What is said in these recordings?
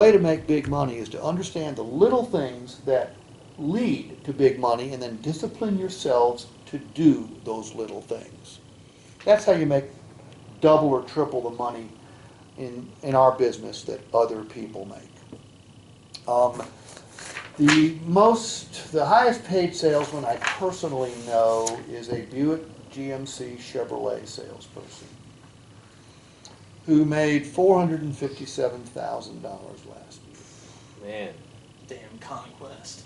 way to make big money is to understand the little things that lead to big money and then discipline yourselves to do those little things. That's how you make double or triple the money in our business that other people make. The highest paid salesman I personally know is a Buick GMC Chevrolet salesperson who made $457,000 last year. Man. Damn conquest.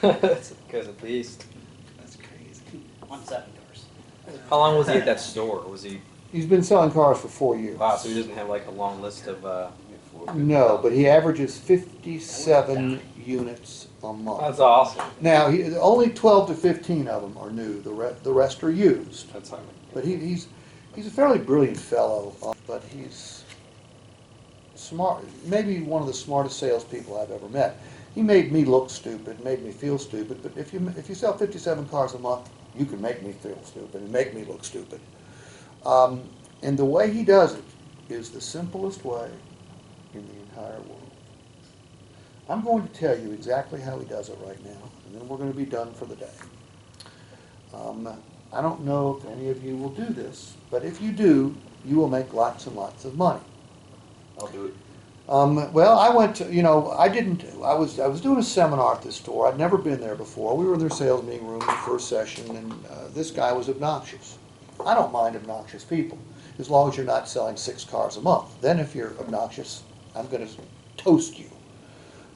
That's because at least. That's crazy. On 7 cars. How long was he at that store? Was he? He's been selling cars for 4 years. Wow, so he doesn't have like a long list of. No, but he averages 57 units a month. That's awesome. Now, only 12 to 15 of them are new. The rest are used. That's awesome. But he's a fairly brilliant fellow, but he's smart. Maybe one of the smartest salespeople I've ever met. He made me look stupid, made me feel stupid. But if you sell 57 cars a month, you can make me feel stupid and make me look stupid. And the way he does it is the simplest way in the entire world. I'm going to tell you exactly how he does it right now, and then we're going to be done for the day. I don't know if any of you will do this, but if you do, you will make lots and lots of money. I'll do it. Well, I went to, I was doing a seminar at this store. I'd never been there before. We were in their sales meeting room in the first session, and this guy was obnoxious. I don't mind obnoxious people, as long as you're not selling 6 cars a month. Then if you're obnoxious, I'm going to toast you.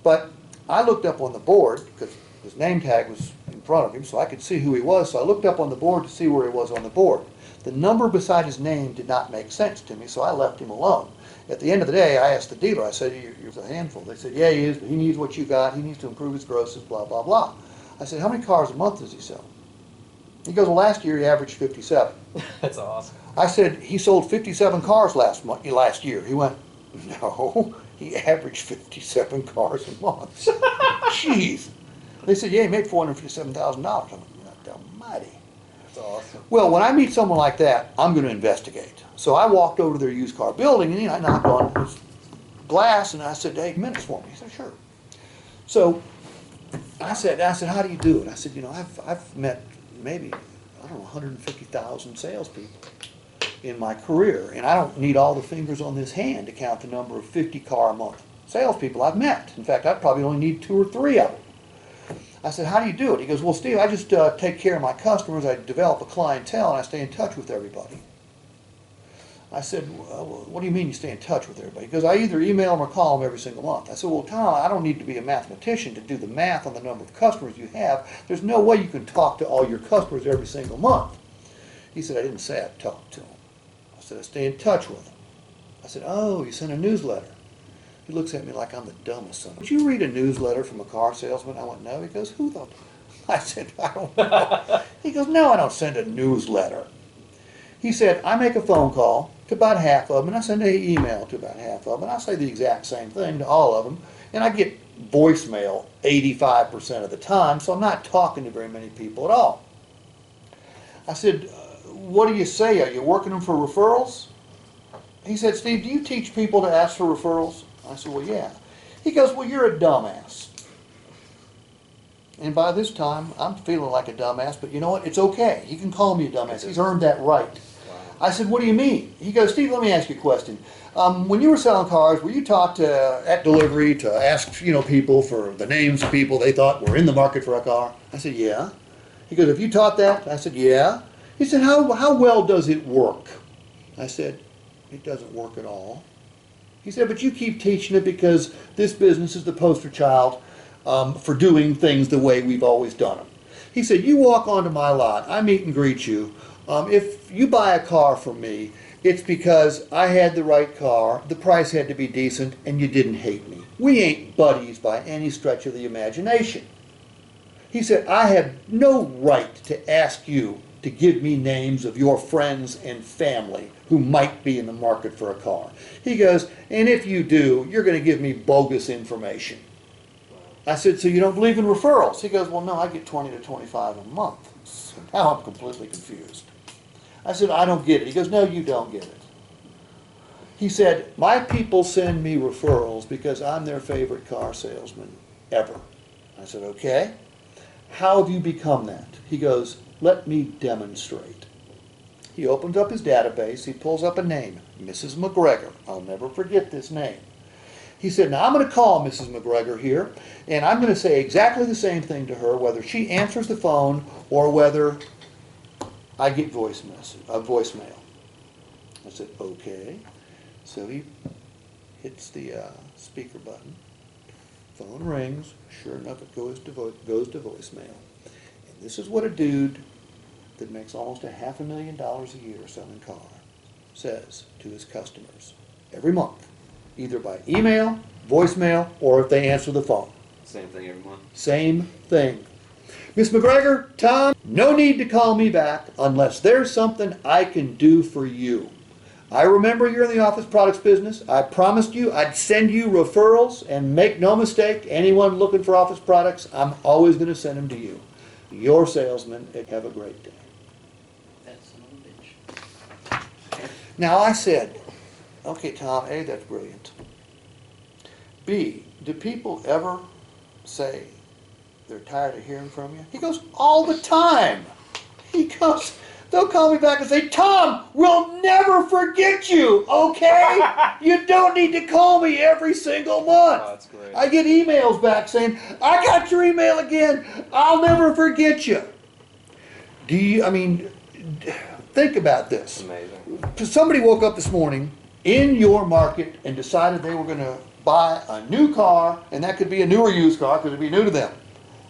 But I looked up on the board, because his name tag was in front of him, so I could see who he was. So I looked up on the board to see where he was on the board. The number beside his name did not make sense to me, so I left him alone. At the end of the day, I asked the dealer, I said, "You're a handful." They said, "Yeah, he is, but he needs what you got. He needs to improve his grosses, blah, blah, blah." I said, "How many cars a month does he sell?" He goes, "Well, last year he averaged 57. That's awesome. I said, "He sold 57 cars last year." He went, "No, he averaged 57 cars a month." Jeez. They said, "Yeah, he made $457,000. I went, "God almighty." That's awesome. Well, when I meet someone like that, I'm going to investigate. So I walked over to their used car building, and I knocked on his glass, and I said, "Hey, minutes for me." He said, "Sure." So I said, "How do you do it?" I said, I've met maybe, 150,000 salespeople in my career, and I don't need all the fingers on this hand to count the number of 50 car a month salespeople I've met. In fact, I probably only need 2 or 3 of them. I said, "How do you do it?" He goes, "Well, Steve, I just take care of my customers. I develop a clientele, and I stay in touch with everybody." I said, "Well, what do you mean you stay in touch with everybody?" He goes, "I either email them or call them every single month." I said, "Well, Tom, I don't need to be a mathematician to do the math on the number of customers you have. There's no way you can talk to all your customers every single month." He said, "I didn't say I'd talk to them. I said I stay in touch with them." I said, "Oh, you send a newsletter." He looks at me like I'm the dumbest son. "Would you read a newsletter from a car salesman?" I went, "No." He goes, "Who the?" I said, "I don't know." He goes, "No, I don't send a newsletter." He said, "I make a phone call to about half of them, and I send an email to about half of them, and I say the exact same thing to all of them, and I get voicemail 85% of the time, so I'm not talking to very many people at all." I said, "What do you say? Are you working them for referrals?" He said, "Steve, do you teach people to ask for referrals?" I said, "Well, yeah." He goes, "Well, you're a dumbass." And by this time, I'm feeling like a dumbass, but you know what? It's okay. He can call me a dumbass. He's earned that right. I said, "What do you mean?" He goes, "Steve, let me ask you a question. When you were selling cars, were you taught at delivery to ask people for the names of people they thought were in the market for a car?" I said, "Yeah." He goes, "Have you taught that?" I said, "Yeah." He said, how well does it work?" I said, "It doesn't work at all." He said, "But you keep teaching it because this business is the poster child for doing things the way we've always done them." He said, "You walk onto my lot, I meet and greet you. If you buy a car from me, it's because I had the right car, the price had to be decent, and you didn't hate me. We ain't buddies by any stretch of the imagination." He said, "I have no right to ask you to give me names of your friends and family who might be in the market for a car." He goes, "And if you do, you're going to give me bogus information." I said, "So you don't believe in referrals?" He goes, "Well, no, I get 20 to 25 a month." So now I'm completely confused. I said, "I don't get it." He goes, "No, you don't get it. He said, my people send me referrals because I'm their favorite car salesman ever. I said, okay. How have you become that? He goes, let me demonstrate. He opens up his database. He pulls up a name, Mrs. McGregor. I'll never forget this name. He said, now I'm going to call Mrs. McGregor here, and I'm going to say exactly the same thing to her, whether she answers the phone or whether I get voicemail. I said, okay. So he hits the speaker button. Phone rings. Sure enough, it goes to voicemail. And this is what a dude that makes almost $500,000 a year selling cars says to his customers every month, either by email, voicemail, or if they answer the phone. Same thing every month. Same thing. Miss McGregor, Tom, no need to call me back unless there's something I can do for you. I remember you're in the office products business. I promised you I'd send you referrals, and make no mistake, anyone looking for office products, I'm always going to send them to you. Your salesman, and have a great day. That son of a bitch. Now I said, okay, Tom, A, that's brilliant. B, do people ever say they're tired of hearing from you? He goes, all the time. He goes, they'll call me back and say, Tom, we'll never forget you, okay? You don't need to call me every single month. Oh, that's great. I get emails back saying, I got your email again. I'll never forget you. Think about this. It's amazing. Somebody woke up this morning in your market and decided they were going to buy a new car, and that could be a newer used car because it'd be new to them.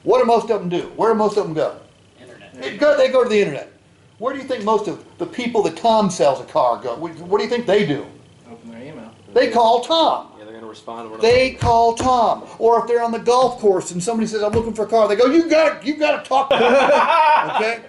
What do most of them do? Where do most of them go? Internet. They go to the internet. Where do you think most of the people that Tom sells a car go? What do you think they do? Open their email. They call Tom. Yeah, they're gonna respond to one of They call Tom. Or if they're on the golf course and somebody says, I'm looking for a car, they go, you got to talk to me. Okay?